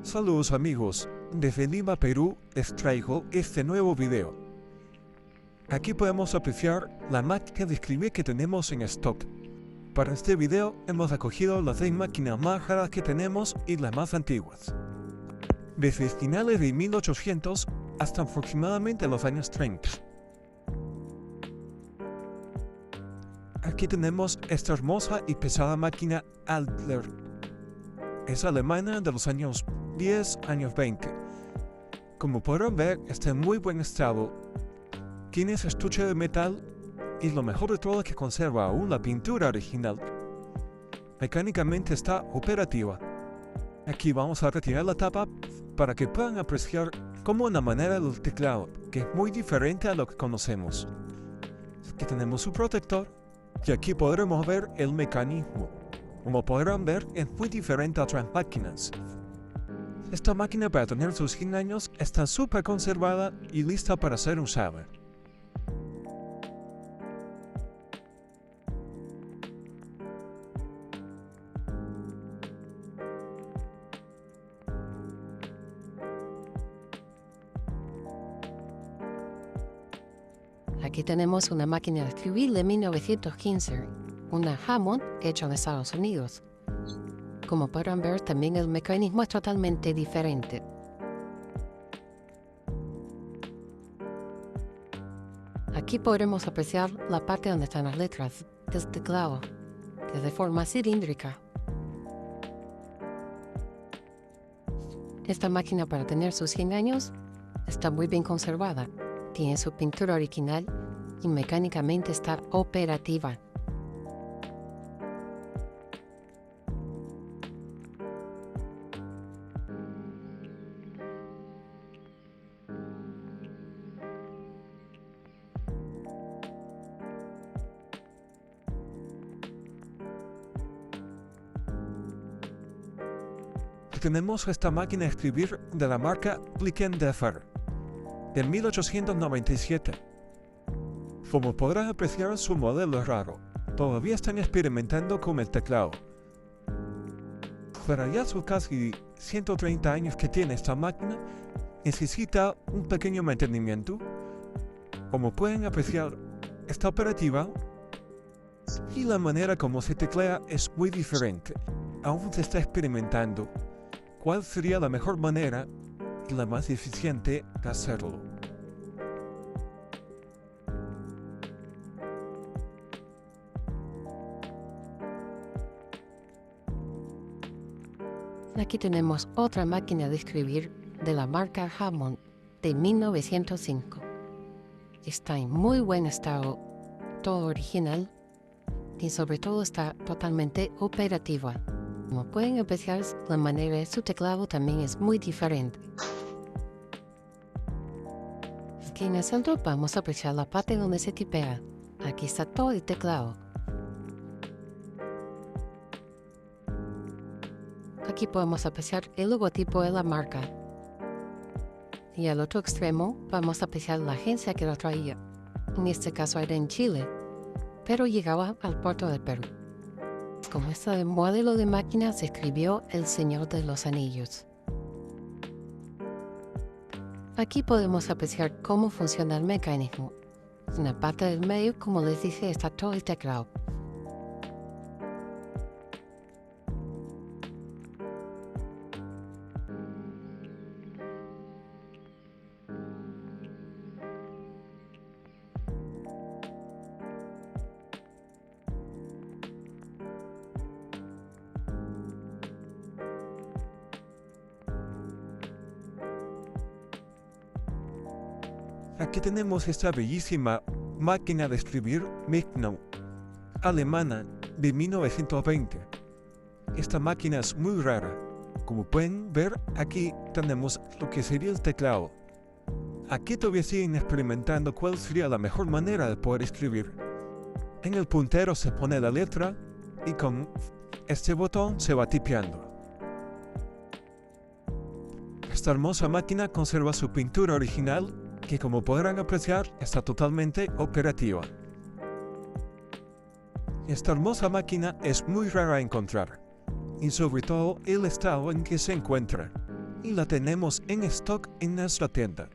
Saludos amigos, desde Lima, Perú, les traigo este nuevo video. Aquí podemos apreciar la máquina de escribir que tenemos en stock. Para este video hemos recogido las 6 máquinas más raras que tenemos y las más antiguas. Desde finales de 1800 hasta aproximadamente los años 30. Aquí tenemos esta hermosa y pesada máquina Adler. Es alemana de los años 10, años 20. Como podrán ver, está en muy buen estado. Tiene su estuche de metal y lo mejor de todo es que conserva aún la pintura original. Mecánicamente está operativa. Aquí vamos a retirar la tapa para que puedan apreciar cómo la manera del teclado, que es muy diferente a lo que conocemos. Aquí tenemos su protector y aquí podremos ver el mecanismo. Como podrán ver, es muy diferente a otras máquinas. Esta máquina, para tener sus 100 años, está súper conservada y lista para ser usada. Aquí tenemos una máquina de escribir de 1915, una Hammond hecha en Estados Unidos. Como podrán ver, también el mecanismo es totalmente diferente. Aquí podremos apreciar la parte donde están las letras del teclado, que es de forma cilíndrica. Esta máquina, para tener sus 100 años, está muy bien conservada. Tiene su pintura original y mecánicamente está operativa. Tenemos esta máquina de escribir de la marca Blick & Decker, del 1897. Como podrán apreciar, su modelo es raro. Todavía están experimentando con el teclado. Para ya sus casi 130 años que tiene esta máquina, necesita un pequeño mantenimiento. Como pueden apreciar, está operativa y la manera como se teclea es muy diferente. Aún se está experimentando cuál sería la mejor manera y la más eficiente de hacerlo. Aquí tenemos otra máquina de escribir de la marca Hammond de 1905. Está en muy buen estado, todo original, y sobre todo está totalmente operativa. Como pueden apreciar, la manera de su teclado también es muy diferente. Aquí en el centro vamos a apreciar la parte donde se tipea. Aquí está todo el teclado. Aquí podemos apreciar el logotipo de la marca. Y al otro extremo vamos a apreciar la agencia que lo traía. En este caso era en Chile, pero llegaba al puerto de Perú. Con este modelo de máquina se escribió El Señor de los Anillos. Aquí podemos apreciar cómo funciona el mecanismo. En la parte del medio, como les dije, está todo el teclado. Aquí tenemos esta bellísima máquina de escribir Mignonne, alemana, de 1920. Esta máquina es muy rara. Como pueden ver, aquí tenemos lo que sería el teclado. Aquí todavía siguen experimentando cuál sería la mejor manera de poder escribir. En el puntero se pone la letra y con este botón se va tipeando. Esta hermosa máquina conserva su pintura original, que como podrán apreciar está totalmente operativa. Esta hermosa máquina es muy rara de encontrar, y sobre todo el estado en que se encuentra. y la tenemos en stock en nuestra tienda.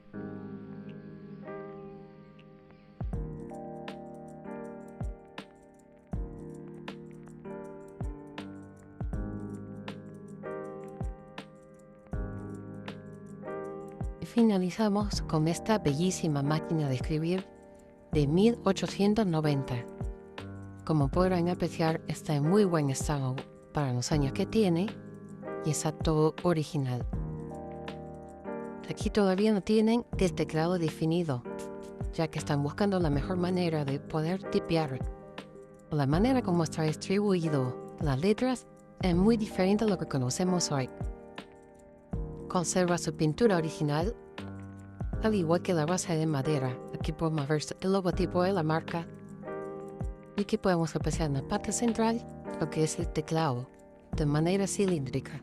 Y finalizamos con esta bellísima máquina de escribir de 1890. Como podrán apreciar, está en muy buen estado para los años que tiene y está todo original. Aquí todavía no tienen el teclado definido, ya que están buscando la mejor manera de poder tipear. La manera como está distribuido las letras es muy diferente a lo que conocemos hoy. Conserva su pintura original, al igual que la base de madera. Aquí podemos ver el logotipo de la marca. Y aquí podemos apreciar en la parte central lo que es el teclado, de manera cilíndrica.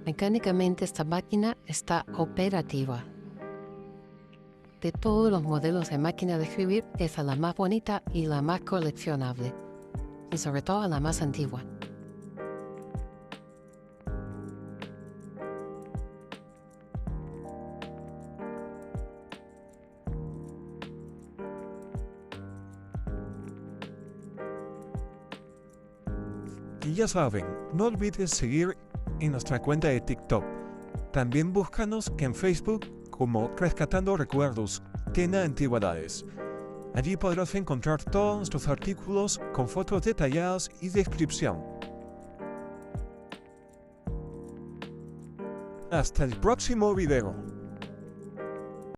Mecánicamente esta máquina está operativa. De todos los modelos de máquina de escribir, esa es la más bonita y la más coleccionable. Y sobre todo la más antigua. Y ya saben, no olvides seguir en nuestra cuenta de TikTok. También búscanos en Facebook como Rescatando Recuerdos, tienda de antigüedades. Allí podrás encontrar todos nuestros artículos con fotos detalladas y descripción. Hasta el próximo video.